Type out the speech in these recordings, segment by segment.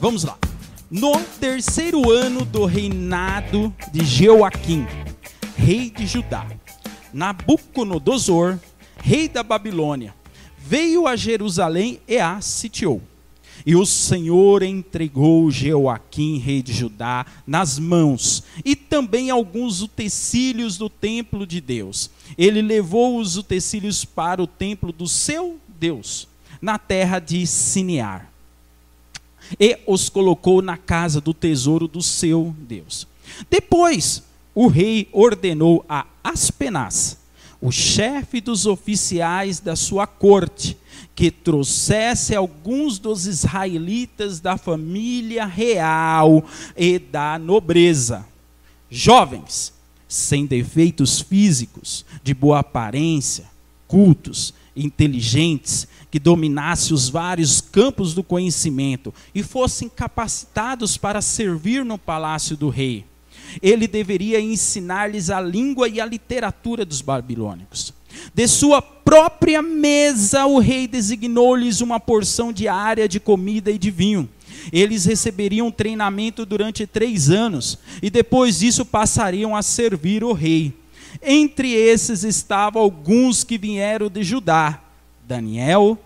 Vamos lá. No terceiro ano do reinado de Jeoaquim, rei de Judá, Nabucodonosor, rei da Babilônia, veio a Jerusalém e a sitiou. E o Senhor entregou Jeoaquim, rei de Judá, nas mãos, e também alguns utensílios do templo de Deus. Ele levou os utensílios para o templo do seu Deus, na terra de Sinear, e os colocou na casa do tesouro do seu Deus. Depois, o rei ordenou a Aspenaz, o chefe dos oficiais da sua corte, que trouxesse alguns dos israelitas da família real e da nobreza, jovens, sem defeitos físicos, de boa aparência, cultos, inteligentes, que dominassem os vários campos do conhecimento e fossem capacitados para servir no palácio do rei. Ele deveria ensinar-lhes a língua e a literatura dos babilônicos. De sua própria mesa, o rei designou-lhes uma porção diária de comida e de vinho. Eles receberiam treinamento durante 3 anos, e depois disso passariam a servir o rei. Entre esses estavam alguns que vieram de Judá: Daniel,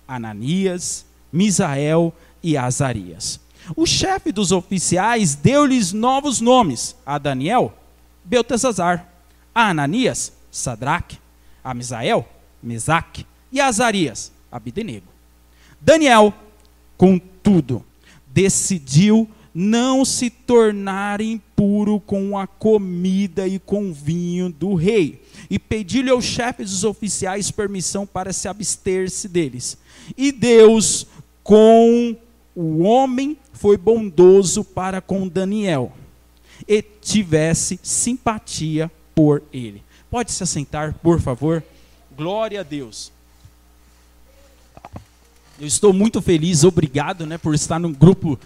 Ananias, Misael e Azarias. O chefe dos oficiais deu-lhes novos nomes: a Daniel, Beltesazar; a Ananias, Sadraque; a Misael, Mesaque; e a Azarias, Abdenego. Daniel, contudo, decidiu não se tornar impuro com a comida e com o vinho do rei, e pediu-lhe ao chefe dos oficiais permissão para se abster-se deles. E Deus, com o homem, foi bondoso para com Daniel, e tivesse simpatia por ele. Pode se assentar, por favor? Glória a Deus. Eu estou muito feliz, obrigado, por estar no grupo,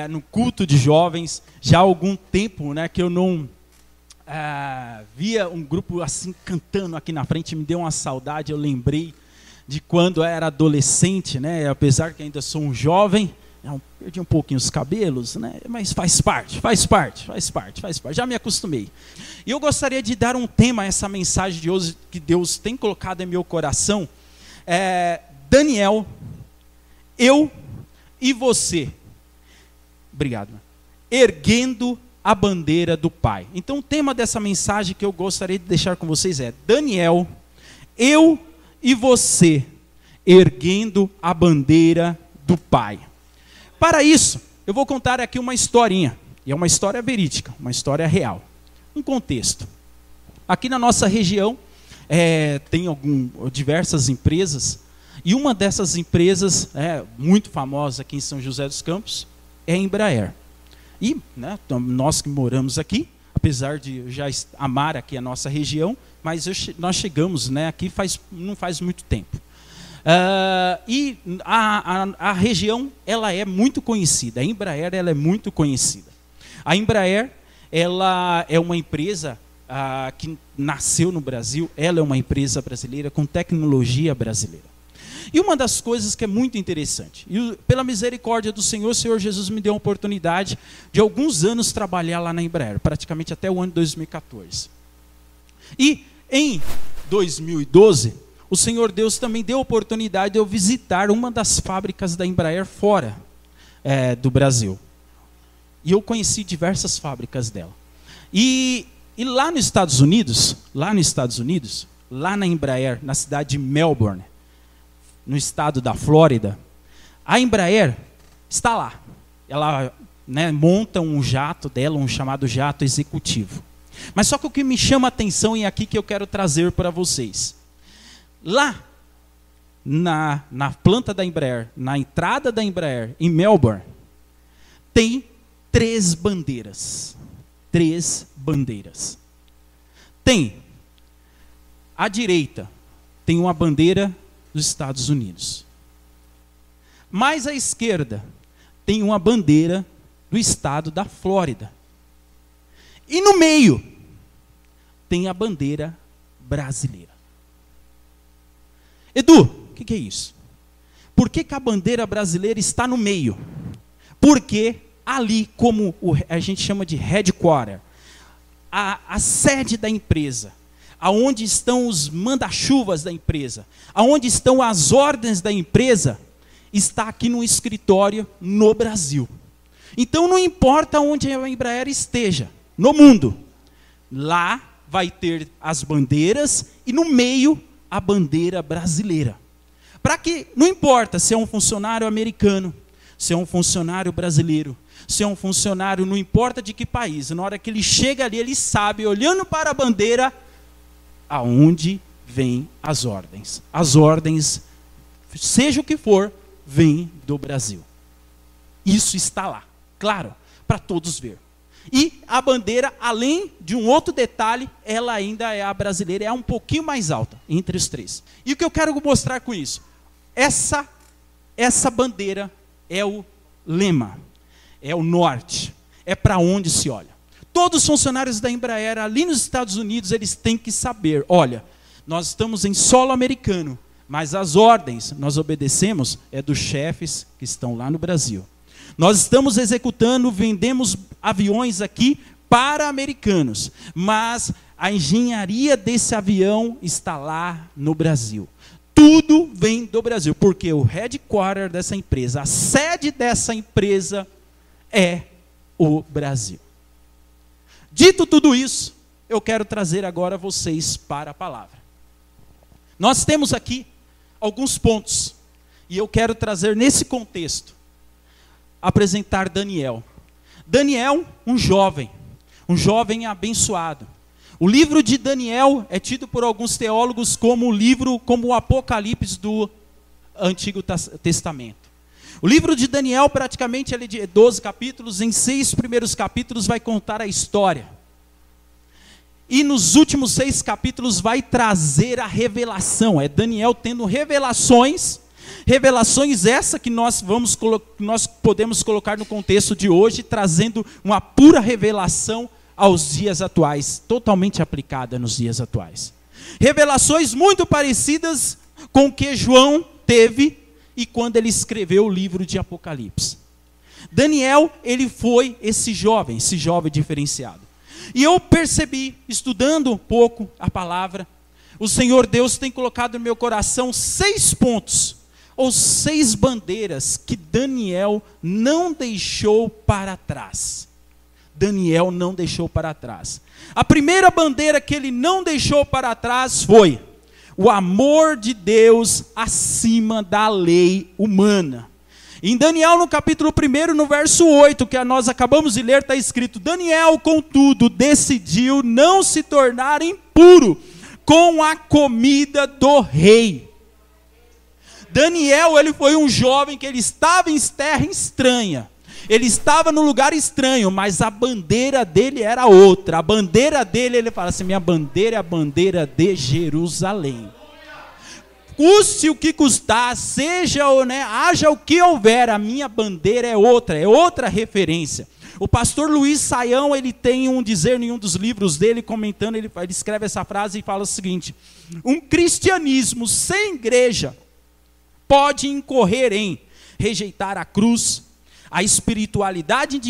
no culto de jovens. Já há algum tempo, que eu não via um grupo assim cantando aqui na frente. Me deu uma saudade. Eu lembrei de quando eu era adolescente, apesar que ainda sou um jovem. Perdi um pouquinho os cabelos, mas faz parte. Já me acostumei. E eu gostaria de dar um tema a essa mensagem de hoje que Deus tem colocado em meu coração. Daniel, eu e você. Obrigado. Erguendo a bandeira do Pai. Então o tema dessa mensagem que eu gostaria de deixar com vocês é: Daniel, eu e você, erguendo a bandeira do Pai. Para isso, eu vou contar aqui uma historinha, e é uma história verídica, uma história real. Um contexto. Aqui na nossa região, tem diversas empresas, e uma dessas empresas, muito famosa aqui em São José dos Campos, é a Embraer. E nós que moramos aqui, apesar de eu já amar aqui a nossa região, mas nós chegamos aqui não faz muito tempo. E a região ela é muito conhecida, a Embraer ela é muito conhecida. A Embraer ela é uma empresa que nasceu no Brasil, ela é uma empresa brasileira com tecnologia brasileira. E uma das coisas que é muito interessante, e pela misericórdia do Senhor, o Senhor Jesus me deu a oportunidade de alguns anos trabalhar lá na Embraer, praticamente até o ano de 2014. E em 2012, o Senhor Deus também deu a oportunidade de eu visitar uma das fábricas da Embraer fora do Brasil. E eu conheci diversas fábricas dela. E lá nos Estados Unidos, lá na Embraer, na cidade de Melbourne, no estado da Flórida, a Embraer está lá. Ela monta um jato dela, um chamado jato executivo. Mas só que o que me chama a atenção, e é aqui que eu quero trazer para vocês. Lá, na planta da Embraer, na entrada da Embraer, em Melbourne, tem 3 bandeiras. 3 bandeiras. Tem, à direita, tem uma bandeira dos Estados Unidos. Mais à esquerda, tem uma bandeira do estado da Flórida. E no meio, tem a bandeira brasileira. Edu, o que é isso? Por que a bandeira brasileira está no meio? Porque ali, como a gente chama de headquarter, a sede da empresa, aonde estão os manda-chuvas da empresa, aonde estão as ordens da empresa, está aqui no escritório no Brasil. Então não importa onde a Embraer esteja, no mundo, lá vai ter as bandeiras e no meio a bandeira brasileira. Para que, não importa se é um funcionário americano, se é um funcionário brasileiro, se é um funcionário, não importa de que país, na hora que ele chega ali, ele sabe, olhando para a bandeira, aonde vêm as ordens. As ordens, seja o que for, vêm do Brasil. Isso está lá, claro, para todos ver. E a bandeira, além de um outro detalhe, ela ainda é a brasileira, é um pouquinho mais alta, entre os três. E o que eu quero mostrar com isso? Essa bandeira é o lema, é o norte, é para onde se olha. Todos os funcionários da Embraer, ali nos Estados Unidos, eles têm que saber, olha, nós estamos em solo americano, mas as ordens nós obedecemos é dos chefes que estão lá no Brasil. Nós estamos executando, vendemos aviões aqui para americanos, mas a engenharia desse avião está lá no Brasil. Tudo vem do Brasil, porque o headquarter dessa empresa, a sede dessa empresa é o Brasil. Dito tudo isso, eu quero trazer agora vocês para a palavra. Nós temos aqui alguns pontos, e eu quero trazer nesse contexto, apresentar Daniel. Daniel, um jovem abençoado. O livro de Daniel é tido por alguns teólogos como o Apocalipse do Antigo Testamento. O livro de Daniel, praticamente, ele é de 12 capítulos, em 6 primeiros capítulos vai contar a história. E nos últimos 6 capítulos vai trazer a revelação. É Daniel tendo revelações essa que nós podemos colocar no contexto de hoje, trazendo uma pura revelação aos dias atuais, totalmente aplicada nos dias atuais. Revelações muito parecidas com o que João teve e quando ele escreveu o livro de Apocalipse. Daniel, ele foi esse jovem diferenciado. E eu percebi, estudando um pouco a palavra, o Senhor Deus tem colocado no meu coração 6 pontos, ou 6 bandeiras que Daniel não deixou para trás. Daniel não deixou para trás. A primeira bandeira que ele não deixou para trás foi o amor de Deus acima da lei humana. Em Daniel, no capítulo 1, no verso 8, que nós acabamos de ler, está escrito: Daniel, contudo, decidiu não se tornar impuro com a comida do rei. Daniel, ele foi um jovem que ele estava em terra estranha. Ele estava num lugar estranho, mas a bandeira dele era outra. A bandeira dele, ele fala assim: minha bandeira é a bandeira de Jerusalém. Custe o que custar, haja o que houver, a minha bandeira é outra referência. O pastor Luiz Saião, ele tem um dizer em um dos livros dele, comentando, ele escreve essa frase e fala o seguinte: um cristianismo sem igreja pode incorrer em rejeitar a cruz, a espiritualidade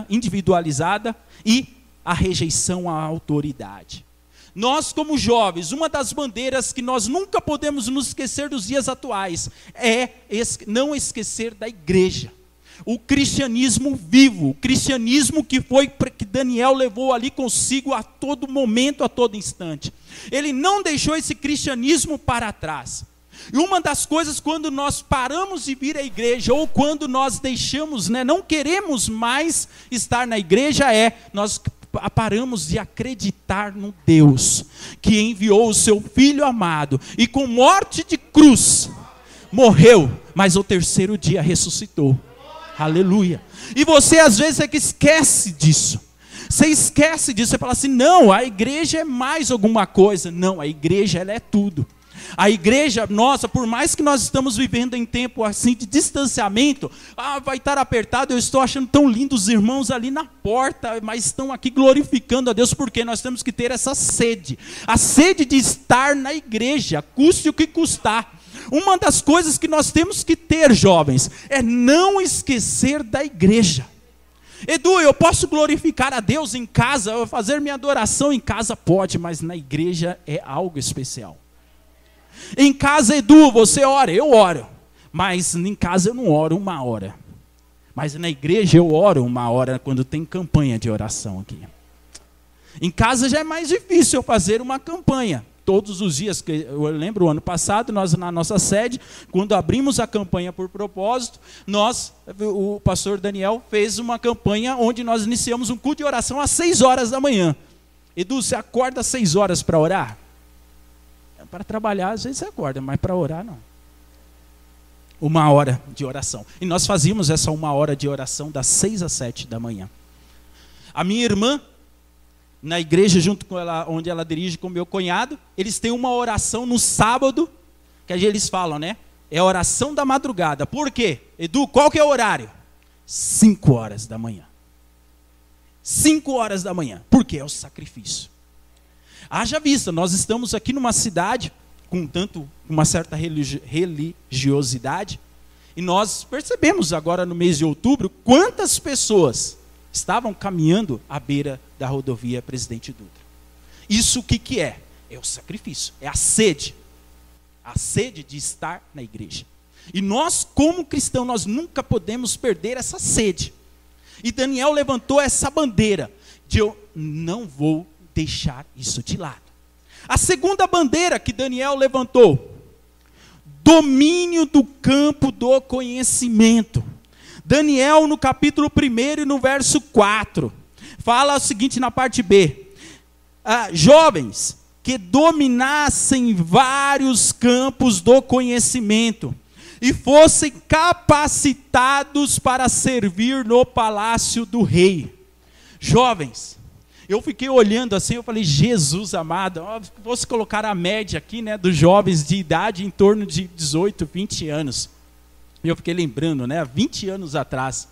individualizada e a rejeição à autoridade. Nós, como jovens, uma das bandeiras que nós nunca podemos nos esquecer dos dias atuais é não esquecer da igreja. O cristianismo vivo, o cristianismo que Daniel levou ali consigo a todo momento, a todo instante. Ele não deixou esse cristianismo para trás. E uma das coisas, quando nós paramos de vir à igreja, ou quando nós deixamos, não queremos mais estar na igreja, nós paramos de acreditar no Deus que enviou o seu Filho amado e com morte de cruz morreu, mas ao 3º dia ressuscitou. Aleluia. E você às vezes é que esquece disso. Você esquece disso, você fala assim: não, a igreja é mais alguma coisa. Não, a igreja ela é tudo. A igreja, nossa, por mais que nós estamos vivendo em tempo assim de distanciamento, vai estar apertado, eu estou achando tão lindo os irmãos ali na porta, mas estão aqui glorificando a Deus, porque nós temos que ter essa sede, a sede de estar na igreja, custe o que custar. Uma das coisas que nós temos que ter, jovens, é não esquecer da igreja. Edu, eu posso glorificar a Deus em casa, fazer minha adoração em casa? Pode, mas na igreja é algo especial. Em casa, Edu, você ora? Eu oro. Mas em casa eu não oro 1 hora. Mas na igreja eu oro 1 hora quando tem campanha de oração aqui. Em casa já é mais difícil eu fazer uma campanha. Todos os dias, eu lembro o ano passado, nós na nossa sede, quando abrimos a campanha por propósito, o pastor Daniel fez uma campanha onde nós iniciamos um culto de oração às 6 horas da manhã. Edu, você acorda às 6 horas para orar? Para trabalhar às vezes você acorda, mas para orar não. 1 hora de oração. E nós fazíamos essa 1 hora de oração das 6 às 7 da manhã. A minha irmã, na igreja junto com ela, onde ela dirige com meu cunhado, eles têm uma oração no sábado, que eles falam, né? É a oração da madrugada. Por quê? Edu, qual que é o horário? 5 horas da manhã. 5 horas da manhã. Por quê? É o sacrifício. Haja vista, nós estamos aqui numa cidade com uma certa religiosidade, e nós percebemos agora no mês de outubro quantas pessoas estavam caminhando à beira da rodovia Presidente Dutra. Isso o que é? É o sacrifício, é a sede de estar na igreja. E nós, como cristãos, nós nunca podemos perder essa sede. E Daniel levantou essa bandeira de eu não vou deixar isso de lado. A segunda bandeira que Daniel levantou, domínio do campo do conhecimento. Daniel, no capítulo 1 e no verso 4, fala o seguinte na parte B: jovens que dominassem vários campos do conhecimento e fossem capacitados para servir no palácio do rei. Jovens, eu fiquei olhando assim, eu falei, Jesus amado, fosse colocar a média aqui, né, dos jovens de idade em torno de 18, 20 anos. E eu fiquei lembrando, né, 20 anos atrás,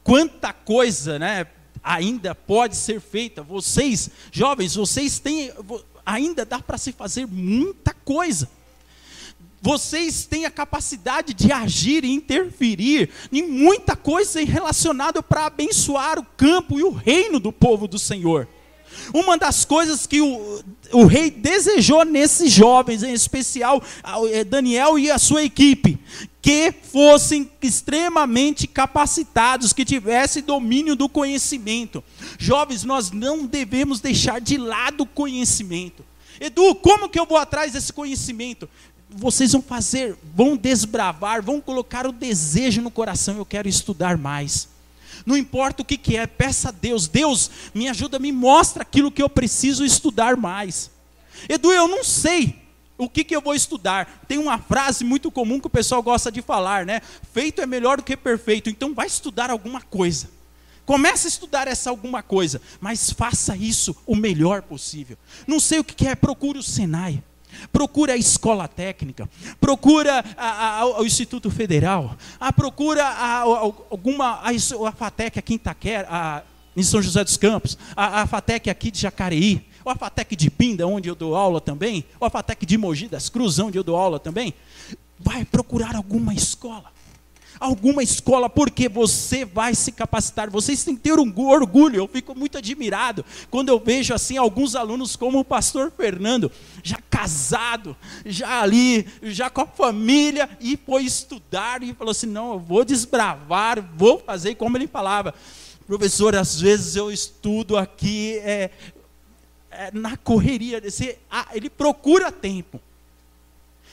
quanta coisa, né, ainda pode ser feita. Vocês, jovens, vocês têm, ainda dá para se fazer muita coisa. Vocês têm a capacidade de agir e interferir em muita coisa relacionada para abençoar o campo e o reino do povo do Senhor. Uma das coisas que o rei desejou nesses jovens, em especial Daniel e a sua equipe, que fossem extremamente capacitados, que tivessem domínio do conhecimento. Jovens, nós não devemos deixar de lado o conhecimento. Edu, como que eu vou atrás desse conhecimento? Vocês vão desbravar, vão colocar o desejo no coração, eu quero estudar mais. Não importa o que é, peça a Deus, Deus me ajuda, me mostra aquilo que eu preciso estudar mais. Edu, eu não sei o que eu vou estudar. Tem uma frase muito comum que o pessoal gosta de falar, né? Feito é melhor do que perfeito, então vai estudar alguma coisa. Comece a estudar essa alguma coisa, mas faça isso o melhor possível. Não sei o que é, procure o Senai. Procura a escola técnica, procura o Instituto Federal, procura a FATEC aqui em Itaquera, em São José dos Campos, a FATEC aqui de Jacareí, ou a FATEC de Pinda, onde eu dou aula também, ou a FATEC de Mogi das Cruzes, onde eu dou aula também. Vai procurar alguma escola, porque você vai se capacitar. Vocês têm que ter um orgulho. Eu fico muito admirado quando eu vejo assim alguns alunos como o pastor Fernando, já casado, já com a família, e foi estudar e falou assim, não, eu vou desbravar, vou fazer como ele falava. Professor, às vezes eu estudo aqui na correria, ele procura tempo.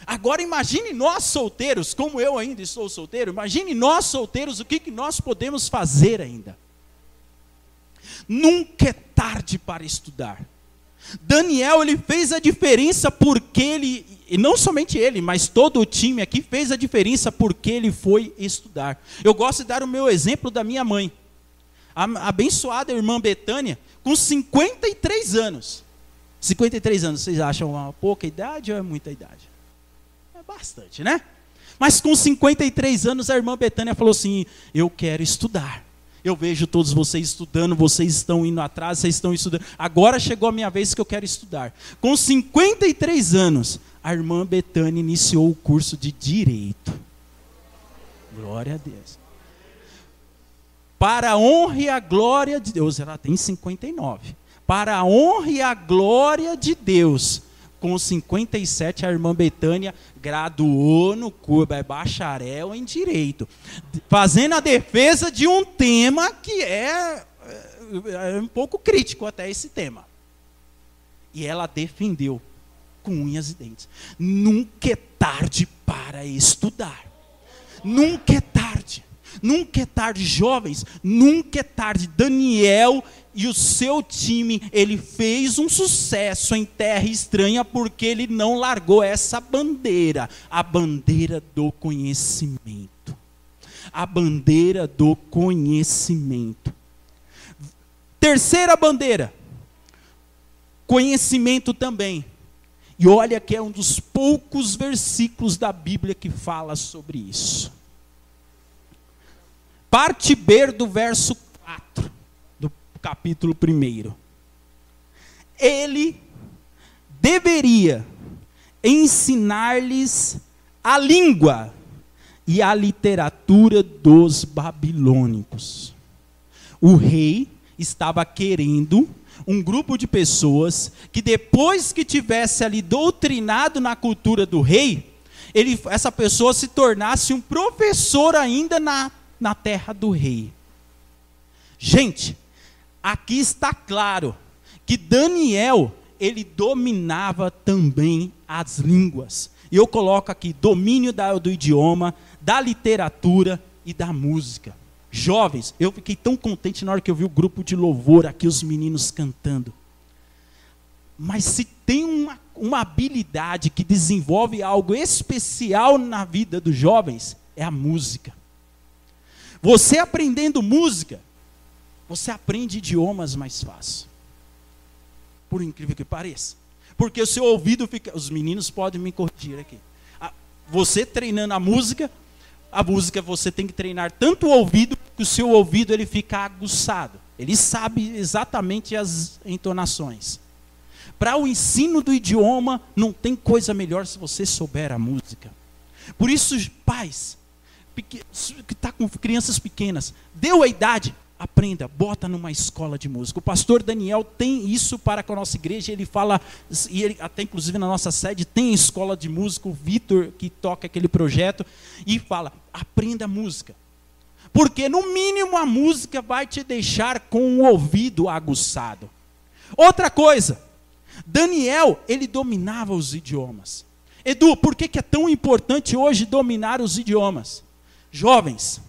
Agora imagine nós solteiros, como eu ainda estou solteiro, imagine nós solteiros, o que nós podemos fazer ainda. Nunca é tarde para estudar. Daniel, ele fez a diferença porque e não somente ele, mas todo o time aqui fez a diferença porque ele foi estudar. Eu gosto de dar o meu exemplo da minha mãe. A abençoada irmã Betânia, com 53 anos. 53 anos, vocês acham uma pouca idade ou é muita idade? Bastante, né? Mas com 53 anos a irmã Betânia falou assim, eu quero estudar. Eu vejo todos vocês estudando, vocês estão indo atrás, vocês estão estudando. Agora chegou a minha vez que eu quero estudar. Com 53 anos, a irmã Betânia iniciou o curso de Direito. Glória a Deus. Para a honra e a glória de Deus, ela tem 59. Para a honra e a glória de Deus, com 57, a irmã Betânia graduou no curso, é bacharel em Direito, fazendo a defesa de um tema que é um pouco crítico até esse tema. E ela defendeu com unhas e dentes. Nunca é tarde para estudar. Nunca é tarde. Nunca é tarde, jovens. Nunca é tarde. Daniel e o seu time, ele fez um sucesso em terra estranha porque ele não largou essa bandeira. A bandeira do conhecimento. A bandeira do conhecimento. Terceira bandeira. Conhecimento também. E olha que é um dos poucos versículos da Bíblia que fala sobre isso. Parte B do verso 4, do capítulo 1. Ele deveria ensinar-lhes a língua e a literatura dos babilônicos. O rei estava querendo um grupo de pessoas que depois que tivesse ali doutrinado na cultura do rei, essa pessoa se tornasse um professor ainda na terra do rei. Gente, aqui está claro que Daniel, ele dominava também as línguas. E eu coloco aqui, domínio do idioma, da literatura e da música. Jovens, eu fiquei tão contente na hora que eu vi o grupo de louvor aqui, os meninos cantando. Mas se tem uma habilidade que desenvolve algo especial na vida dos jovens, é a música. Você aprendendo música, você aprende idiomas mais fácil. Por incrível que pareça. Porque o seu ouvido fica... Os meninos podem me corrigir aqui. Você treinando a música você tem que treinar tanto o ouvido, que o seu ouvido ele fica aguçado. Ele sabe exatamente as entonações. Para o ensino do idioma, não tem coisa melhor se você souber a música. Por isso, pais, que está com crianças pequenas, deu a idade, aprenda, bota numa escola de música. O pastor Daniel tem isso para com a nossa igreja, ele fala, e ele, até inclusive na nossa sede, tem escola de música, o Vitor que toca aquele projeto, e fala, aprenda música. Porque no mínimo a música vai te deixar com o ouvido aguçado. Outra coisa, Daniel, ele dominava os idiomas. Edu, por que é tão importante hoje dominar os idiomas? Jovens,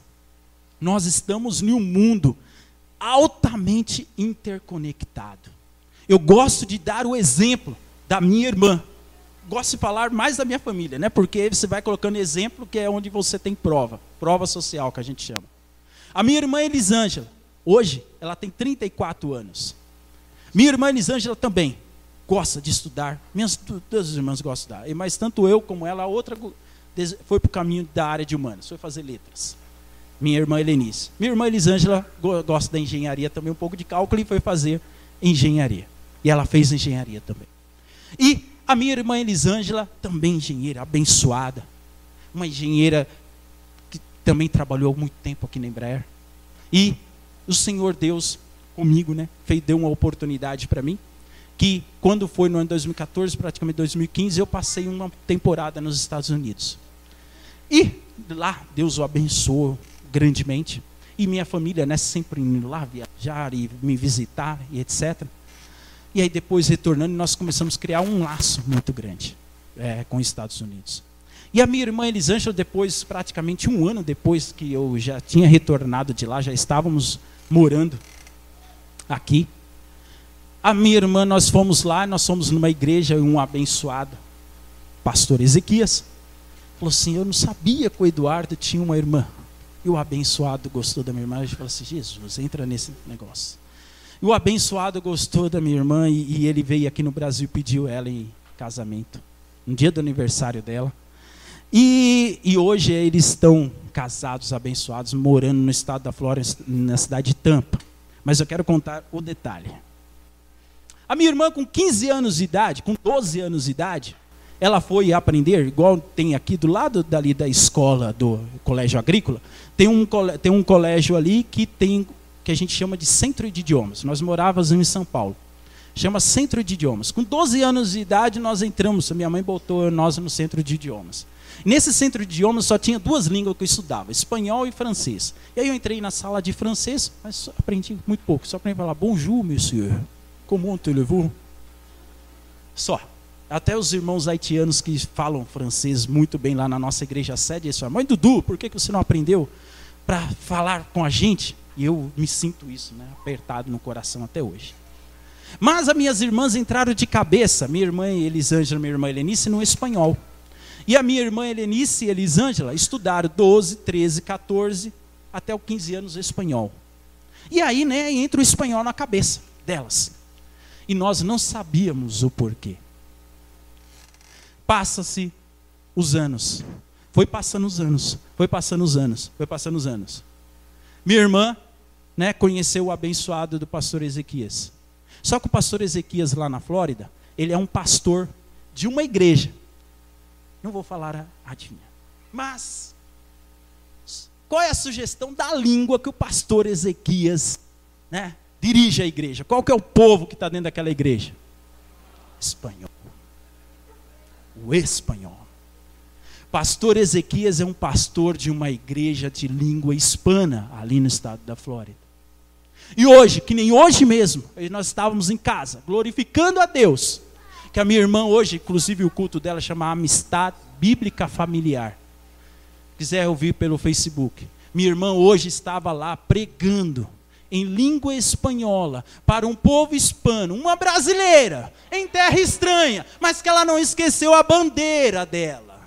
nós estamos em um mundo altamente interconectado. Eu gosto de dar o exemplo da minha irmã. Gosto de falar mais da minha família, né? Porque você vai colocando exemplo, que é onde você tem prova social, que a gente chama. A minha irmã Elisângela, hoje, ela tem 34 anos. Minha irmã Elisângela também gosta de estudar. Minhas duas irmãs gostam de estudar. Mas tanto eu como ela, a outra foi para o caminho da área de humanas, foi fazer letras. Minha irmã Helenice. Minha irmã Elisângela gosta da engenharia também, um pouco de cálculo, e foi fazer engenharia. E ela fez engenharia também. E a minha irmã Elisângela, também engenheira, abençoada. Uma engenheira que também trabalhou muito tempo aqui na Embraer. E o Senhor Deus, comigo, né, deu uma oportunidade para mim, que quando foi no ano 2014, praticamente 2015, eu passei uma temporada nos Estados Unidos. E lá Deus o abençoou grandemente. E minha família, né, sempre indo lá viajar e me visitar e etc. E aí depois retornando, nós começamos a criar um laço muito grande com os Estados Unidos. E a minha irmã Elisângela, depois, praticamente um ano depois que eu já tinha retornado de lá, já estávamos morando aqui. A minha irmã, nós fomos lá, nós fomos numa igreja, um abençoado pastor Ezequias falou assim, eu não sabia que o Eduardo tinha uma irmã. E o abençoado gostou da minha irmã, e falou assim, Jesus, entra nesse negócio. E o abençoado gostou da minha irmã, e ele veio aqui no Brasil e pediu ela em casamento, no dia do aniversário dela. E hoje eles estão casados, abençoados, morando no estado da Flórida, na cidade de Tampa. Mas eu quero contar o detalhe. A minha irmã, com 15 anos de idade, com 12 anos de idade, ela foi aprender, igual tem aqui do lado dali da escola, do colégio agrícola, tem um colégio ali que a gente chama de Centro de Idiomas. Nós morávamos em São Paulo. Chama Centro de Idiomas. Com 12 anos de idade nós entramos, minha mãe botou nós no Centro de Idiomas. Nesse Centro de Idiomas só tinha 2 línguas que eu estudava, espanhol e francês. E aí eu entrei na sala de francês, mas aprendi muito pouco, só aprendi a falar bonjour, monsieur, comment allez-vous? Só. Até os irmãos haitianos que falam francês muito bem lá na nossa igreja sede, eles falam, mãe Dudu, por que você não aprendeu para falar com a gente? E eu me sinto isso, né, apertado no coração até hoje. Mas as minhas irmãs entraram de cabeça, minha irmã Elisângela e minha irmã Helenice, no espanhol. E a minha irmã Helenice e Elisângela estudaram 12, 13, 14, até os 15 anos o espanhol. E aí, né, entra o espanhol na cabeça delas. E nós não sabíamos o porquê. Passa-se os anos. Foi passando os anos. Foi passando os anos. Foi passando os anos. Minha irmã, né, conheceu o abençoado do pastor Ezequias. Só que o pastor Ezequias lá na Flórida, ele é um pastor de uma igreja. Não vou falar adivinha. Mas, qual é a sugestão da língua que o pastor Ezequias, né, dirige a igreja? Qual que é o povo que está dentro daquela igreja? Espanhol. O espanhol. Pastor Ezequias é um pastor de uma igreja de língua hispana, ali no estado da Flórida. E hoje, que nem hoje mesmo, nós estávamos em casa, glorificando a Deus, que a minha irmã hoje, inclusive o culto dela chama Amistade Bíblica Familiar. Quiser ouvir pelo Facebook. Minha irmã hoje estava lá pregando em língua espanhola para um povo hispano, uma brasileira, em terra estranha, mas que ela não esqueceu a bandeira dela.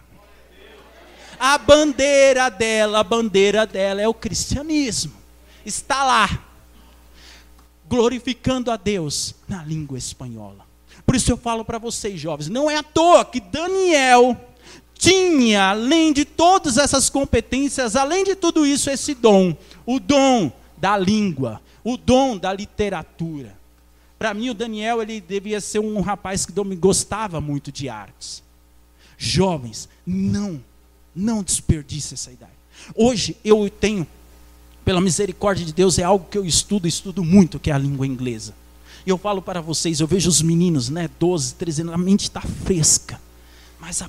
A bandeira dela é o cristianismo. Está lá, glorificando a Deus na língua espanhola. Por isso eu falo para vocês, jovens, não é à toa que Daniel tinha, além de todas essas competências, além de tudo isso, esse dom, o dom da língua, o dom da literatura. Para mim, o Daniel, ele devia ser um rapaz que gostava muito de artes. Jovens, não desperdice essa idade. Hoje eu tenho, pela misericórdia de Deus, é algo que eu estudo muito, que é a língua inglesa. E eu falo para vocês, eu vejo os meninos, né, 12, 13 anos, a mente está fresca, mas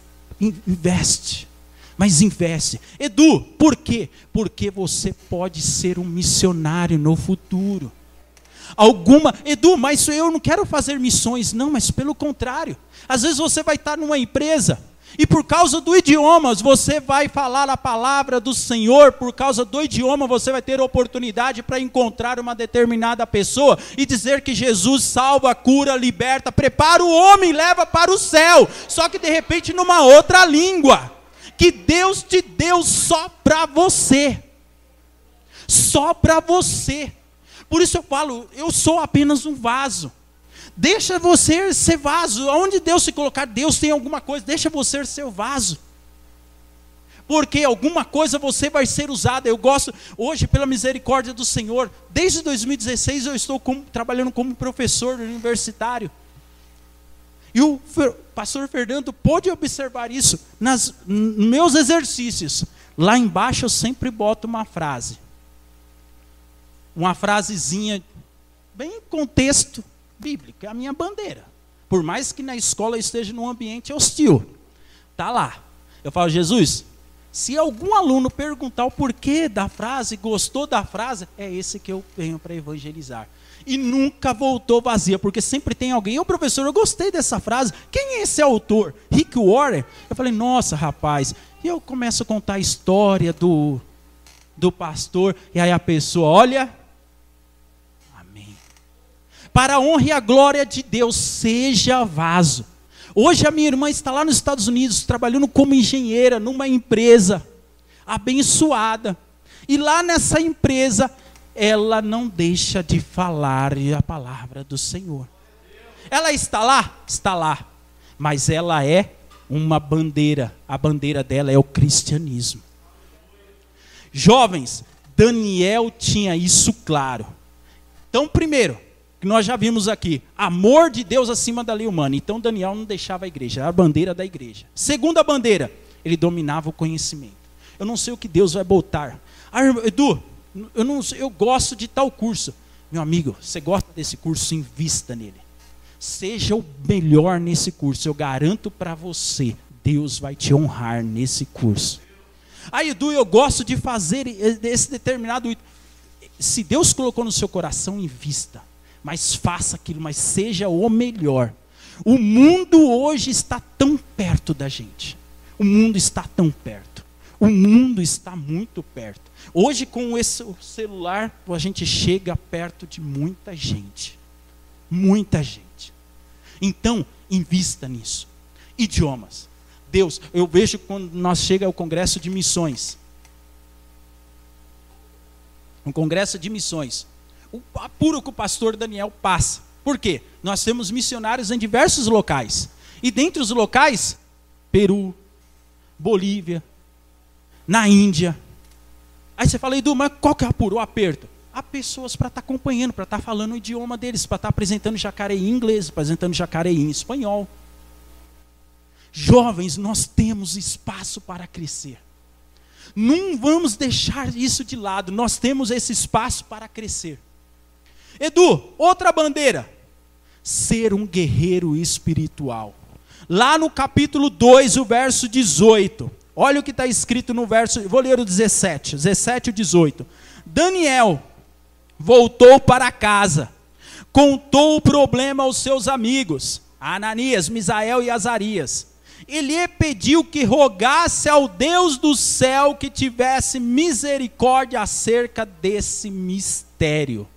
investe. Edu, por quê? Porque você pode ser um missionário no futuro. Edu, mas eu não quero fazer missões. Não, mas pelo contrário. Às vezes você vai estar numa empresa e por causa do idioma você vai falar a palavra do Senhor. Por causa do idioma você vai ter oportunidade para encontrar uma determinada pessoa e dizer que Jesus salva, cura, liberta, prepara o homem e leva para o céu. Só que de repente numa outra língua que Deus te deu só para você. Só para você. Por isso eu falo, eu sou apenas um vaso. Deixa você ser vaso. Onde Deus se colocar, Deus tem alguma coisa. Deixa você ser o vaso. Porque alguma coisa você vai ser usada. Eu gosto, hoje, pela misericórdia do Senhor, desde 2016 eu estou trabalhando como professor universitário. E o pastor Fernando pôde observar isso nos meus exercícios. Lá embaixo eu sempre boto uma frase. Uma frasezinha, bem em contexto bíblico, é a minha bandeira. Por mais que na escola eu esteja num ambiente hostil, está lá. Eu falo, Jesus, se algum aluno perguntar o porquê da frase, gostou da frase, é esse que eu venho para evangelizar. E nunca voltou vazia, porque sempre tem alguém, ô professor, eu gostei dessa frase, quem é esse autor? Rick Warren? Eu falei, nossa rapaz, e eu começo a contar a história do pastor, e aí a pessoa olha, para a honra e a glória de Deus, seja vaso. Hoje a minha irmã está lá nos Estados Unidos, trabalhando como engenheira, numa empresa, abençoada. E lá nessa empresa, ela não deixa de falar a palavra do Senhor. Ela está lá? Está lá. Mas ela é uma bandeira. A bandeira dela é o cristianismo. Jovens, Daniel tinha isso claro. Então, primeiro, que nós já vimos aqui, amor de Deus acima da lei humana. Então Daniel não deixava a igreja, era a bandeira da igreja. Segunda bandeira, ele dominava o conhecimento. Eu não sei o que Deus vai botar. Ah, Edu, eu gosto de tal curso. Meu amigo, você gosta desse curso, invista nele. Seja o melhor nesse curso, eu garanto para você, Deus vai te honrar nesse curso. Ah, Edu, eu gosto de fazer esse determinado... Se Deus colocou no seu coração, invista. Mas faça aquilo, mas seja o melhor. O mundo hoje está tão perto da gente. O mundo está tão perto. O mundo está muito perto. Hoje com esse celular, a gente chega perto de muita gente. Muita gente. Então, invista nisso. Idiomas. Deus, eu vejo quando nós chega ao congresso de missões. Um congresso de missões. O apuro que o pastor Daniel passa. Por quê? Nós temos missionários em diversos locais. E dentre os locais, Peru, Bolívia, na Índia. Aí você fala, Edu, mas qual que é o apuro, o aperto? Há pessoas para estar acompanhando, para estar falando o idioma deles, para estar apresentando Jacareí em inglês, apresentando Jacareí em espanhol. Jovens, nós temos espaço para crescer. Não vamos deixar isso de lado, nós temos esse espaço para crescer. Edu, outra bandeira, ser um guerreiro espiritual. Lá no capítulo 2, o verso 18, olha o que está escrito no verso, vou ler o 17 e 18. Daniel voltou para casa, contou o problema aos seus amigos, Ananias, Misael e Azarias. Ele pediu que rogasse ao Deus do céu que tivesse misericórdia acerca desse mistério.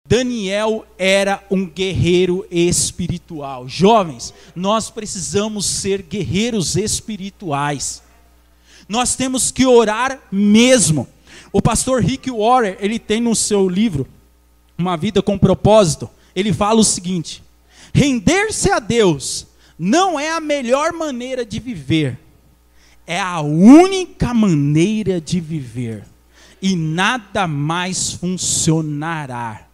Daniel era um guerreiro espiritual. Jovens, nós precisamos ser guerreiros espirituais. Nós temos que orar mesmo. O pastor Rick Warren, ele tem no seu livro, Uma Vida com Propósito, ele fala o seguinte: render-se a Deus não é a melhor maneira de viver, é a única maneira de viver, e nada mais funcionará.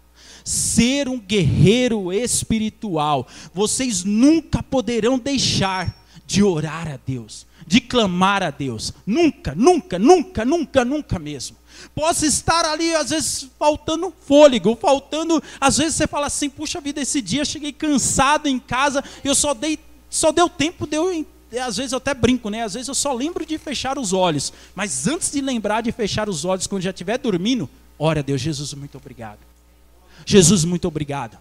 Ser um guerreiro espiritual, vocês nunca poderão deixar de orar a Deus, de clamar a Deus, nunca, nunca, nunca, nunca, nunca mesmo. Posso estar ali, às vezes, faltando fôlego, às vezes você fala assim, puxa vida, esse dia eu cheguei cansado em casa, eu só deu tempo, às vezes eu até brinco, né? Às vezes eu só lembro de fechar os olhos, mas antes de lembrar de fechar os olhos, quando já estiver dormindo, ora a Deus, Jesus, muito obrigado. Jesus, muito obrigado.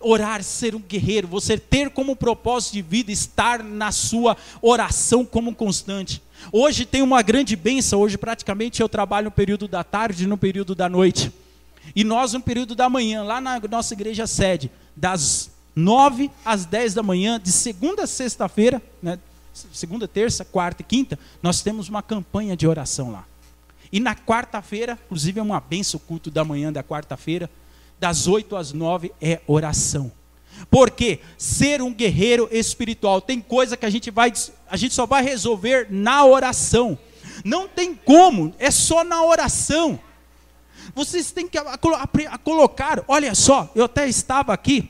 Orar, ser um guerreiro, você ter como propósito de vida, estar na sua oração como constante. Hoje tem uma grande bênção, hoje praticamente eu trabalho no período da tarde e no período da noite. E nós no período da manhã, lá na nossa igreja sede, das 9 às 10 da manhã, de segunda a sexta-feira, né, segunda, terça, quarta e quinta, nós temos uma campanha de oração lá. E na quarta-feira, inclusive é uma bênção o culto da manhã da quarta-feira, das 8 às 9 é oração. Porque ser um guerreiro espiritual, tem coisa que a gente só vai resolver na oração. Não tem como, é só na oração. Vocês têm que colocar, olha só, eu até estava aqui,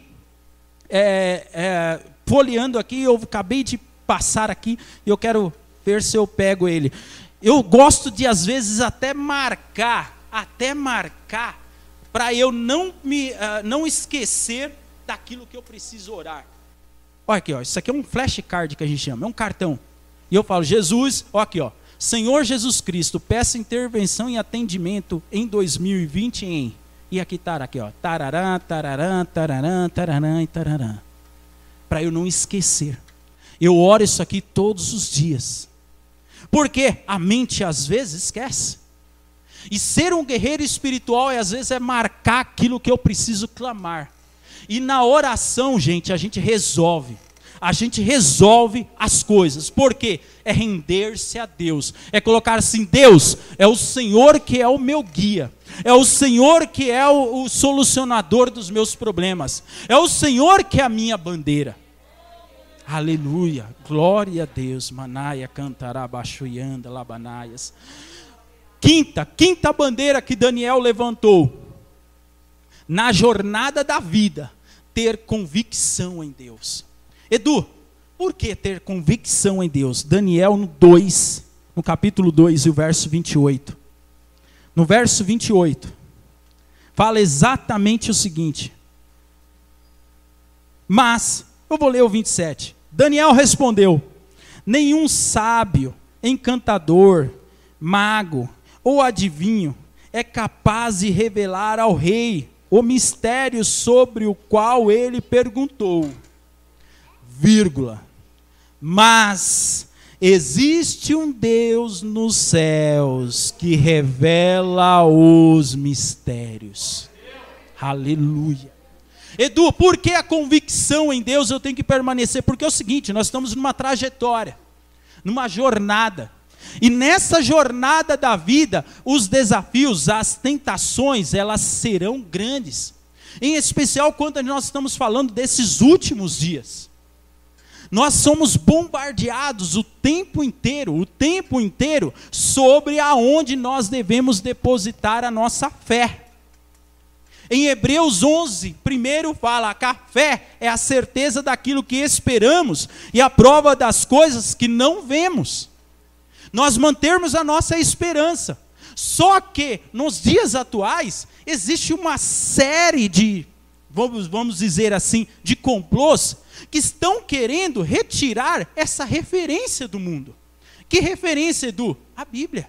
folheando aqui, eu acabei de passar aqui, e eu quero ver se eu pego ele. Eu gosto de às vezes até marcar, para eu não esquecer daquilo que eu preciso orar. Olha aqui, ó, isso aqui é um flashcard que a gente chama, é um cartão. E eu falo, Jesus, ó aqui, ó, Senhor Jesus Cristo, peço intervenção e atendimento em 2020 em... E aqui tá, aqui, ó, tararã, tararã, tararã, tararã e tararã. Para eu não esquecer. Eu oro isso aqui todos os dias. Porque a mente às vezes esquece. E ser um guerreiro espiritual às vezes é marcar aquilo que eu preciso clamar. E na oração, gente, a gente resolve. A gente resolve as coisas. Por quê? É render-se a Deus. É colocar assim, Deus, é o Senhor que é o meu guia. É o Senhor que é o solucionador dos meus problemas. É o Senhor que é a minha bandeira. Aleluia. Glória a Deus. Manaia cantará baixoianda labanaias. Quinta bandeira que Daniel levantou. na jornada da vida, ter convicção em Deus. Edu, por que ter convicção em Deus? Daniel no capítulo 2 e o verso 28. No verso 28, fala exatamente o seguinte. Mas, eu vou ler o 27. Daniel respondeu: nenhum sábio, encantador, mago ou adivinho é capaz de revelar ao rei o mistério sobre o qual ele perguntou, vírgula, mas existe um Deus nos céus que revela os mistérios. Aleluia. Edu, por que a convicção em Deus eu tenho que permanecer? Porque é o seguinte, nós estamos numa trajetória, numa jornada. E nessa jornada da vida, os desafios, as tentações, elas serão grandes. Em especial quando nós estamos falando desses últimos dias. Nós somos bombardeados o tempo inteiro sobre aonde nós devemos depositar a nossa fé. Em Hebreus 11, primeiro fala que a fé é a certeza daquilo que esperamos e a prova das coisas que não vemos. Nós mantermos a nossa esperança. Só que nos dias atuais existe uma série de, vamos dizer assim, de complôs que estão querendo retirar essa referência do mundo. Que referência, Edu? A Bíblia.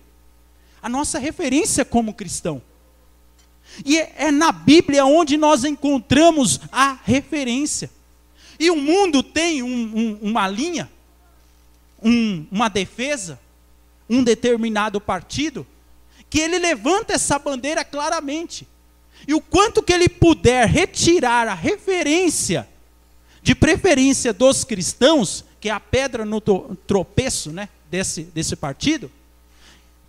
A nossa referência como cristão. E é na Bíblia onde nós encontramos a referência. E o mundo tem uma linha, uma defesa, um determinado partido, que ele levanta essa bandeira claramente. E o quanto que ele puder retirar a referência, de preferência dos cristãos, que é a pedra no tropeço, né, desse partido,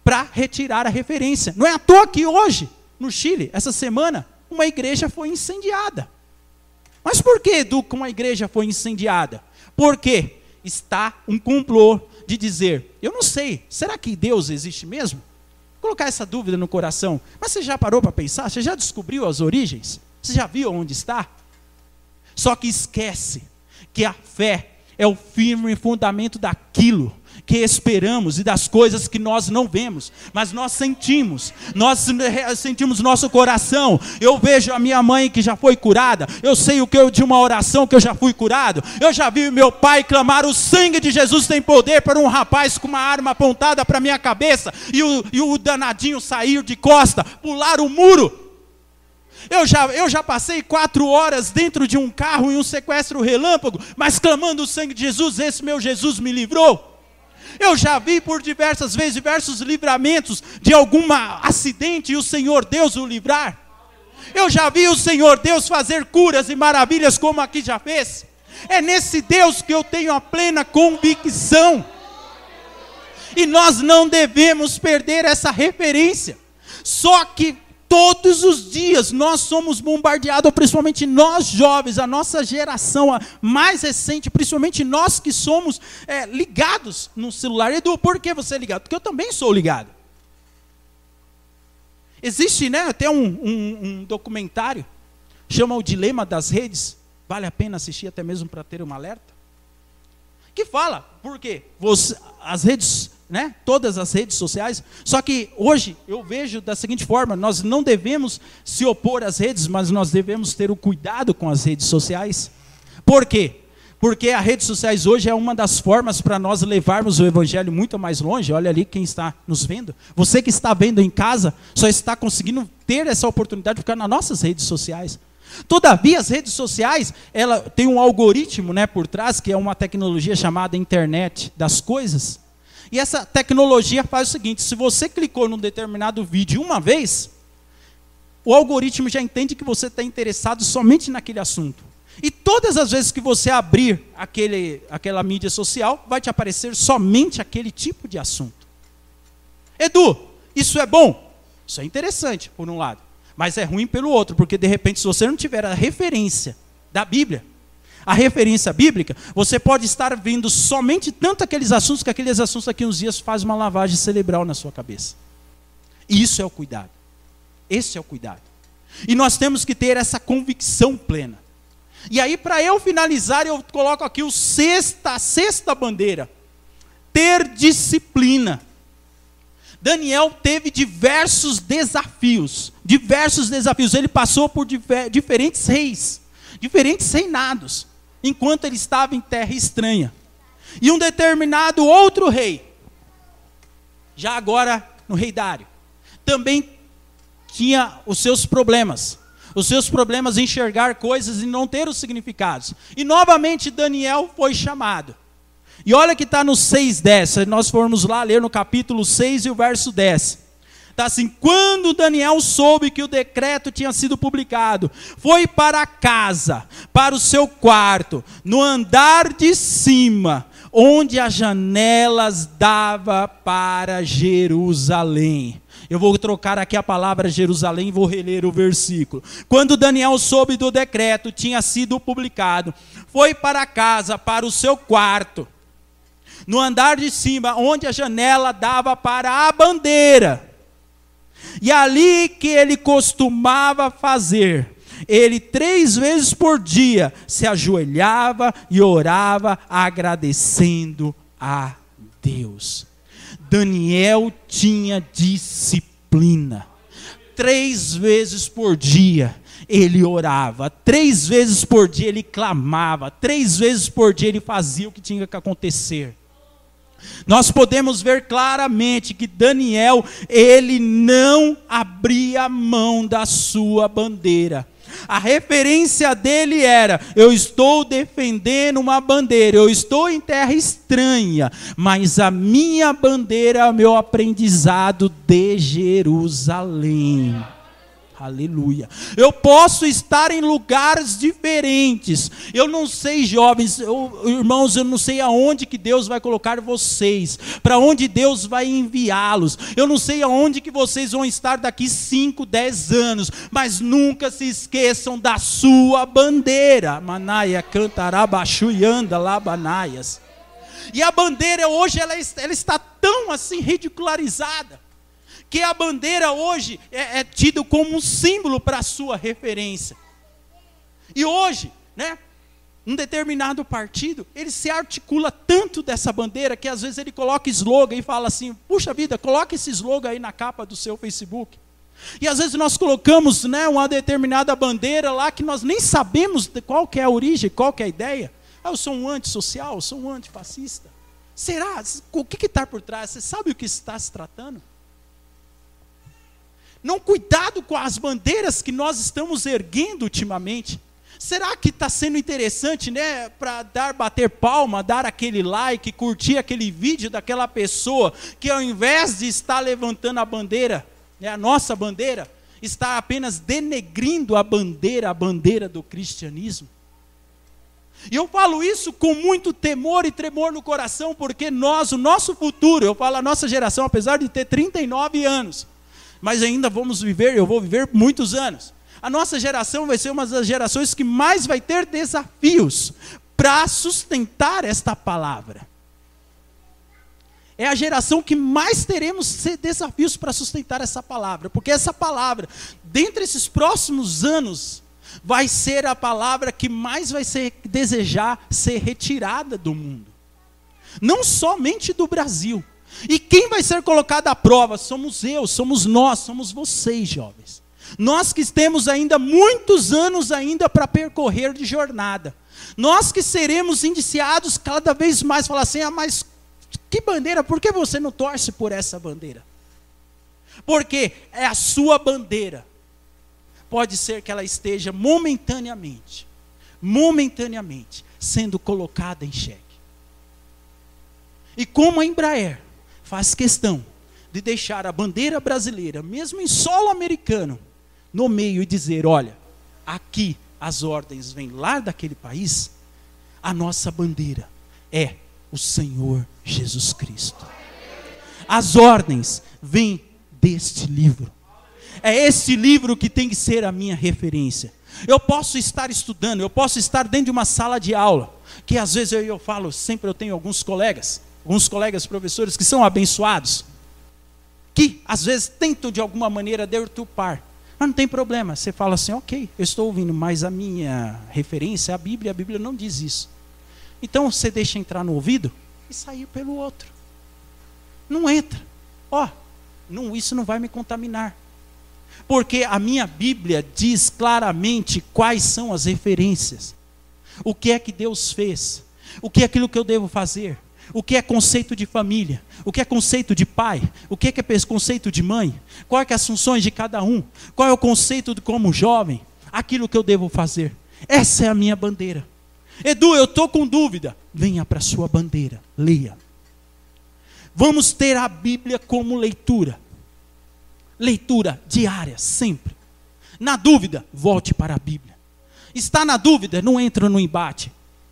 para retirar a referência. Não é à toa que hoje, no Chile, essa semana, uma igreja foi incendiada. Mas por que, Edu, que uma igreja foi incendiada? Porque está um complô de dizer, eu não sei, será que Deus existe mesmo? Vou colocar essa dúvida no coração. Mas você já parou para pensar? Você já descobriu as origens? Você já viu onde está? Só que esquece que a fé é o firme fundamento daquilo que esperamos e das coisas que nós não vemos, mas nós sentimos nosso coração. Eu vejo a minha mãe que já foi curada, eu sei o que eu de uma oração que eu já fui curado, eu já vi meu pai clamar, o sangue de Jesus tem poder, para um rapaz com uma arma apontada para minha cabeça, e o danadinho sair de costa, pular o muro. Eu já passei 4 horas dentro de um carro em um sequestro relâmpago, mas clamando o sangue de Jesus, esse meu Jesus me livrou. Eu já vi por diversas vezes, diversos livramentos de algum acidente e o Senhor Deus o livrar. Eu já vi o Senhor Deus fazer curas e maravilhas como aqui já fez. É nesse Deus que eu tenho a plena convicção. E nós não devemos perder essa referência. Só que todos os dias nós somos bombardeados, principalmente nós jovens, a nossa geração a mais recente, principalmente nós que somos ligados no celular. Edu, por que você é ligado? Porque eu também sou ligado. Existe, né, até um documentário, chama O Dilema das Redes, vale a pena assistir até mesmo para ter um alerta, que fala, por quê? As redes, né, todas as redes sociais, só que hoje eu vejo da seguinte forma, nós não devemos se opor às redes, mas nós devemos ter o cuidado com as redes sociais. Por quê? Porque as redes sociais hoje é uma das formas para nós levarmos o evangelho muito mais longe. Olha ali quem está nos vendo. Você que está vendo em casa, só está conseguindo ter essa oportunidade de ficar nas nossas redes sociais. Todavia, as redes sociais, ela tem um algoritmo, né, por trás, que é uma tecnologia chamada internet das coisas. E essa tecnologia faz o seguinte, se você clicou num determinado vídeo uma vez, o algoritmo já entende que você está interessado somente naquele assunto. E todas as vezes que você abrir aquela mídia social, vai te aparecer somente aquele tipo de assunto. Edu, isso é bom? Isso é interessante, por um lado. Mas é ruim pelo outro, porque de repente, se você não tiver a referência da Bíblia, a referência bíblica, você pode estar vendo somente tanto aqueles assuntos, que aqueles assuntos daqui uns dias fazem uma lavagem cerebral na sua cabeça. E isso é o cuidado. Esse é o cuidado. E nós temos que ter essa convicção plena. E aí, para eu finalizar, eu coloco aqui a sexta bandeira. Ter disciplina. Daniel teve diversos desafios. Ele passou por diferentes reis, diferentes reinados, enquanto ele estava em terra estranha. E um determinado outro rei, já agora no rei Dário, também tinha os seus problemas em enxergar coisas e não ter os significados. E novamente Daniel foi chamado. E olha que está no 6:10, se nós formos lá ler no capítulo 6 e o verso 10. Está assim: quando Daniel soube que o decreto tinha sido publicado, foi para casa, para o seu quarto, no andar de cima, onde as janelas davam para Jerusalém. Eu vou trocar aqui a palavra Jerusalém e vou reler o versículo. Quando Daniel soube do decreto, tinha sido publicado, foi para casa, para o seu quarto, no andar de cima, onde a janela dava para a bandeira. E ali que ele costumava fazer, ele 3 vezes por dia se ajoelhava e orava agradecendo a Deus. Daniel tinha disciplina. 3 vezes por dia ele orava, 3 vezes por dia ele clamava, 3 vezes por dia ele fazia o que tinha que acontecer. Nós podemos ver claramente que Daniel, ele não abria mão da sua bandeira. A referência dele era: eu estou defendendo uma bandeira, eu estou em terra estranha, mas a minha bandeira é o meu aprendizado de Jerusalém. Aleluia. Eu posso estar em lugares diferentes. Eu não sei, jovens, irmãos, eu não sei aonde que Deus vai colocar vocês, para onde Deus vai enviá-los. Eu não sei aonde que vocês vão estar daqui 5, 10 anos, mas nunca se esqueçam da sua bandeira. Manaia cantará baixu e anda lá banaias. E a bandeira hoje ela está tão assim ridicularizada, que a bandeira hoje é tida como um símbolo para a sua referência. E hoje, um determinado partido, ele se articula tanto dessa bandeira, que às vezes ele coloca slogan e fala assim: puxa vida, coloca esse slogan aí na capa do seu Facebook. E às vezes nós colocamos uma determinada bandeira lá, que nós nem sabemos qual que é a origem, qual que é a ideia. Eu sou um antissocial, eu sou um antifascista. Será? O que está por trás? Você sabe o que está se tratando? Não, cuidado com as bandeiras que nós estamos erguendo ultimamente. Será que está sendo interessante, para bater palma, dar aquele like, curtir aquele vídeo daquela pessoa que, ao invés de estar levantando a bandeira, a nossa bandeira, está apenas denegrindo a bandeira do cristianismo? E eu falo isso com muito temor e tremor no coração, porque o nosso futuro, eu falo a nossa geração, apesar de ter 39 anos, mas ainda eu vou viver muitos anos. A nossa geração vai ser uma das gerações que mais vai ter desafios para sustentar esta palavra. É a geração que mais teremos desafios para sustentar essa palavra, porque essa palavra, dentre esses próximos anos, vai ser a palavra que mais vai desejar ser retirada do mundo. Não somente do Brasil. E quem vai ser colocado à prova? Somos nós, somos vocês, jovens. Nós que temos ainda muitos anos ainda para percorrer de jornada. Nós que seremos indiciados cada vez mais, falar assim: mas que bandeira? Por que você não torce por essa bandeira? Porque é a sua bandeira. Pode ser que ela esteja momentaneamente sendo colocada em xeque. E como a Embraer faz questão de deixar a bandeira brasileira, mesmo em solo americano, no meio e dizer: olha, aqui as ordens vêm lá daquele país, a nossa bandeira é o Senhor Jesus Cristo. As ordens vêm deste livro. É este livro que tem que ser a minha referência. Eu posso estar estudando, eu posso estar dentro de uma sala de aula, que às vezes eu falo, sempre eu tenho alguns colegas professores que são abençoados, que às vezes tentam de alguma maneira deturpar, Mas não tem problema, você fala assim, ok, eu estou ouvindo, mas a minha referência é a Bíblia não diz isso. Então você deixa entrar no ouvido e sair pelo outro. Não entra. Isso não vai me contaminar. Porque a minha Bíblia diz claramente quais são as referências. O que é que Deus fez? O que é aquilo que eu devo fazer? O que é conceito de família? O que é conceito de pai? O que é conceito de mãe? Quais são as funções de cada um? Qual é o conceito de como jovem? Aquilo que eu devo fazer. Essa é a minha bandeira. Edu, eu estou com dúvida. Venha para a sua bandeira, leia. Vamos ter a Bíblia como leitura. Leitura diária, sempre. Na dúvida, volte para a Bíblia. Está na dúvida, não entra no embate.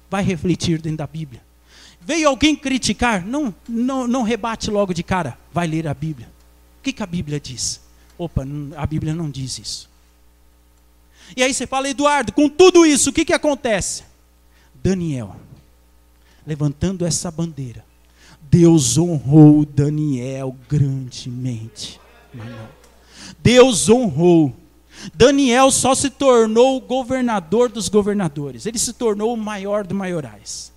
Vai refletir dentro da Bíblia. Veio alguém criticar, não rebate logo de cara. Vai ler a Bíblia. O que a Bíblia diz? A Bíblia não diz isso. E aí você fala, Eduardo, com tudo isso, o que acontece? Daniel, levantando essa bandeira, Deus honrou Daniel grandemente. Deus honrou. Daniel só se tornou o governador dos governadores. Ele se tornou o maior dos maiorais.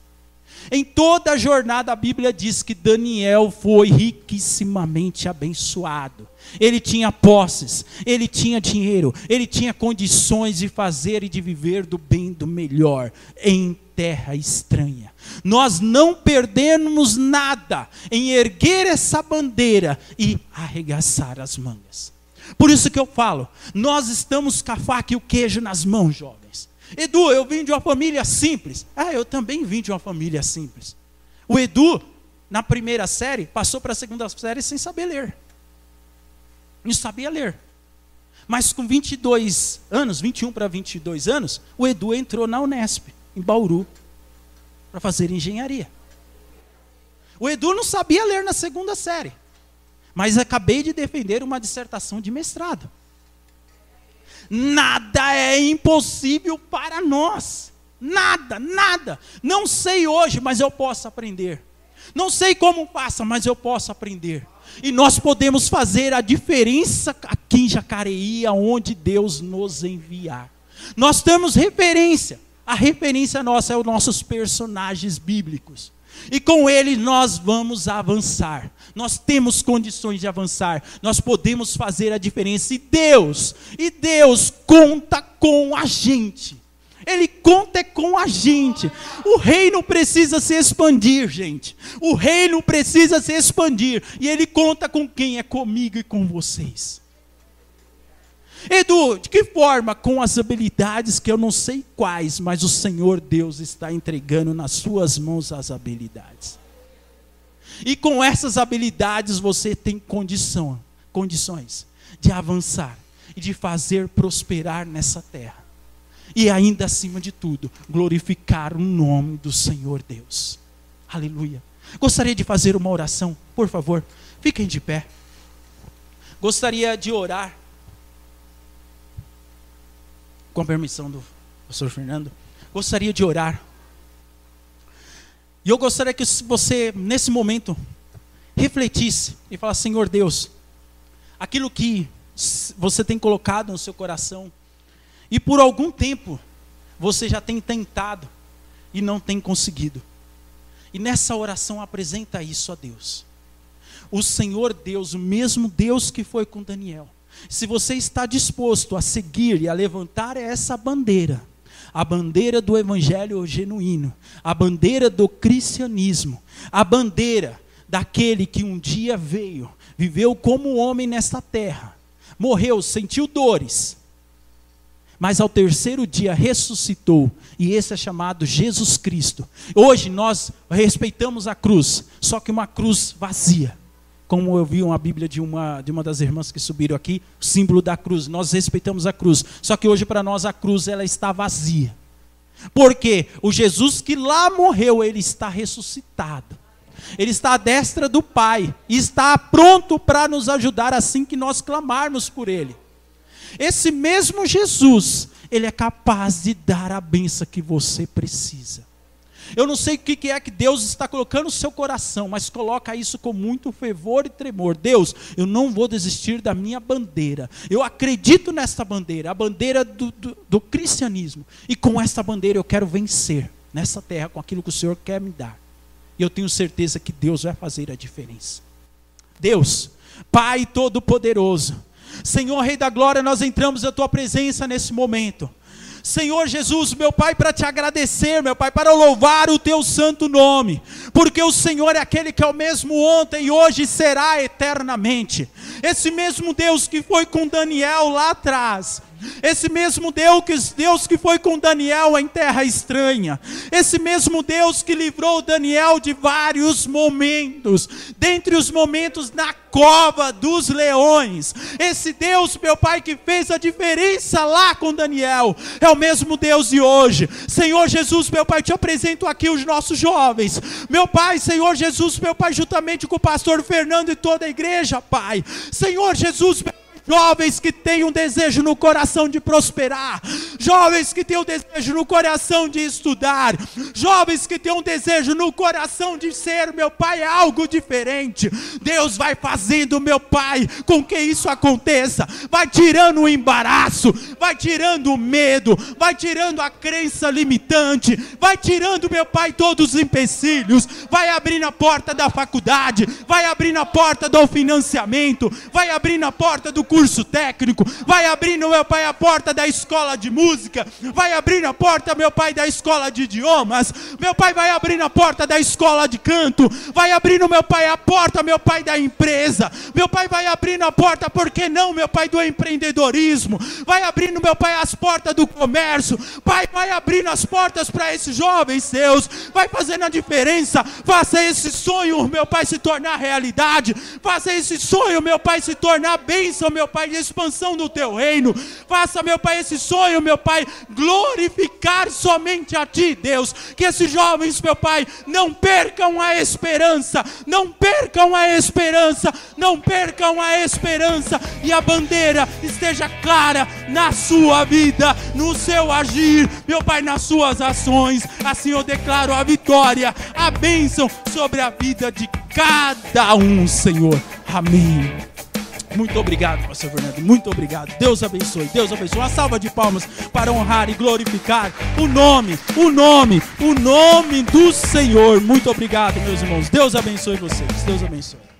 Em toda a jornada a Bíblia diz que Daniel foi riquissimamente abençoado. Ele tinha posses, ele tinha dinheiro, ele tinha condições de fazer e de viver do bem do melhor em terra estranha. Nós não perdemos nada em erguer essa bandeira e arregaçar as mangas. Por isso que eu falo, nós estamos com a faca e o queijo nas mãos, jovens. Edu, eu vim de uma família simples. Eu também vim de uma família simples. O Edu, na primeira série, passou para a segunda série sem saber ler. Não sabia ler. Mas com 22 anos, 21 para 22 anos, o Edu entrou na Unesp, em Bauru, para fazer engenharia. O Edu não sabia ler na segunda série. Mas acabei de defender uma dissertação de mestrado. Nada é impossível para nós. Nada, nada. Não sei hoje, mas eu posso aprender. Não sei como passa, mas eu posso aprender. E nós podemos fazer a diferença aqui em Jacareí, aonde Deus nos enviar. Nós temos referência. A referência nossa é os nossos personagens bíblicos. E com ele nós vamos avançar. Nós temos condições de avançar. Nós podemos fazer a diferença. E Deus conta com a gente. Ele conta com a gente. O reino precisa se expandir, gente. O reino precisa se expandir. E ele conta com quem? É comigo e com vocês. Edu, de que forma? Com as habilidades que eu não sei quais, mas o Senhor Deus está entregando nas suas mãos as habilidades. E com essas habilidades você tem condições de avançar e de fazer prosperar nessa terra. E ainda acima de tudo, glorificar o nome do Senhor Deus. Aleluia. Gostaria de fazer uma oração, por favor, fiquem de pé. Gostaria de orar. Com a permissão do pastor Fernando, gostaria de orar. E eu gostaria que você, nesse momento, refletisse e falasse, Senhor Deus, aquilo que você tem colocado no seu coração, e por algum tempo, você já tem tentado e não tem conseguido. E nessa oração apresenta isso a Deus. O Senhor Deus, o mesmo Deus que foi com Daniel. Se você está disposto a seguir e a levantar essa bandeira, a bandeira do evangelho genuíno, a bandeira do cristianismo, a bandeira daquele que um dia veio, viveu como homem nesta terra, morreu, sentiu dores, mas ao terceiro dia ressuscitou, e esse é chamado Jesus Cristo. Hoje nós respeitamos a cruz, só que uma cruz vazia. Como eu vi uma Bíblia de uma das irmãs que subiram aqui, o símbolo da cruz, nós respeitamos a cruz. Só que hoje para nós a cruz ela está vazia. Porque o Jesus que lá morreu, ele está ressuscitado. Ele está à destra do Pai e está pronto para nos ajudar assim que nós clamarmos por Ele. Esse mesmo Jesus, Ele é capaz de dar a bênção que você precisa. Eu não sei o que é que Deus está colocando no seu coração, mas coloca isso com muito fervor e tremor. Deus, eu não vou desistir da minha bandeira. Eu acredito nesta bandeira, a bandeira do cristianismo. E com esta bandeira eu quero vencer nessa terra com aquilo que o Senhor quer me dar. E eu tenho certeza que Deus vai fazer a diferença. Deus, Pai Todo-Poderoso, Senhor Rei da Glória, nós entramos na Tua presença nesse momento. Senhor Jesus, meu Pai, para te agradecer, meu Pai, para louvar o Teu santo nome, porque o Senhor é aquele que é o mesmo ontem, hoje e será eternamente. Esse mesmo Deus que foi com Daniel lá atrás, esse mesmo Deus que foi com Daniel em terra estranha, esse mesmo Deus que livrou Daniel de vários momentos, dentre os momentos na cova dos leões, esse Deus, meu Pai, que fez a diferença lá com Daniel, é o mesmo Deus de hoje. Senhor Jesus, meu Pai, te apresento aqui os nossos jovens, meu Pai, Senhor Jesus, meu Pai, juntamente com o pastor Fernando e toda a igreja, Pai, Senhor Jesus, meu jovens que têm um desejo no coração de prosperar, jovens que têm um desejo no coração de estudar, jovens que têm um desejo no coração de ser, meu Pai, algo diferente. Deus vai fazendo, meu Pai, com que isso aconteça, vai tirando o embaraço, vai tirando o medo, vai tirando a crença limitante, vai tirando, meu Pai, todos os empecilhos, vai abrindo a porta da faculdade, vai abrindo a porta do financiamento, vai abrindo a porta do curso técnico, vai abrindo, meu Pai, a porta da escola de música, vai abrindo a porta, meu Pai, da escola de idiomas, meu Pai, vai abrindo a porta da escola de canto, vai abrindo, meu Pai, a porta, meu Pai, da empresa, meu Pai, vai abrindo a porta, por que não, meu Pai, do empreendedorismo, vai abrindo, meu Pai, as portas do comércio, Pai, vai abrindo as portas para esses jovens seus, vai fazendo a diferença, faça esse sonho, meu Pai, se tornar realidade, faça esse sonho, meu Pai, se tornar bênção, meu Pai, de expansão do Teu reino, faça, meu Pai, esse sonho, meu Pai, glorificar somente a Ti, Deus, que esses jovens, meu Pai, não percam a esperança, não percam a esperança, não percam a esperança, e a bandeira esteja clara na sua vida, no seu agir, meu Pai, nas suas ações. Assim eu declaro a vitória, a bênção sobre a vida de cada um, Senhor. Amém. Muito obrigado, pastor Fernando, muito obrigado. Deus abençoe, Deus abençoe. Uma salva de palmas para honrar e glorificar o nome do Senhor. Muito obrigado, meus irmãos. Deus abençoe vocês, Deus abençoe.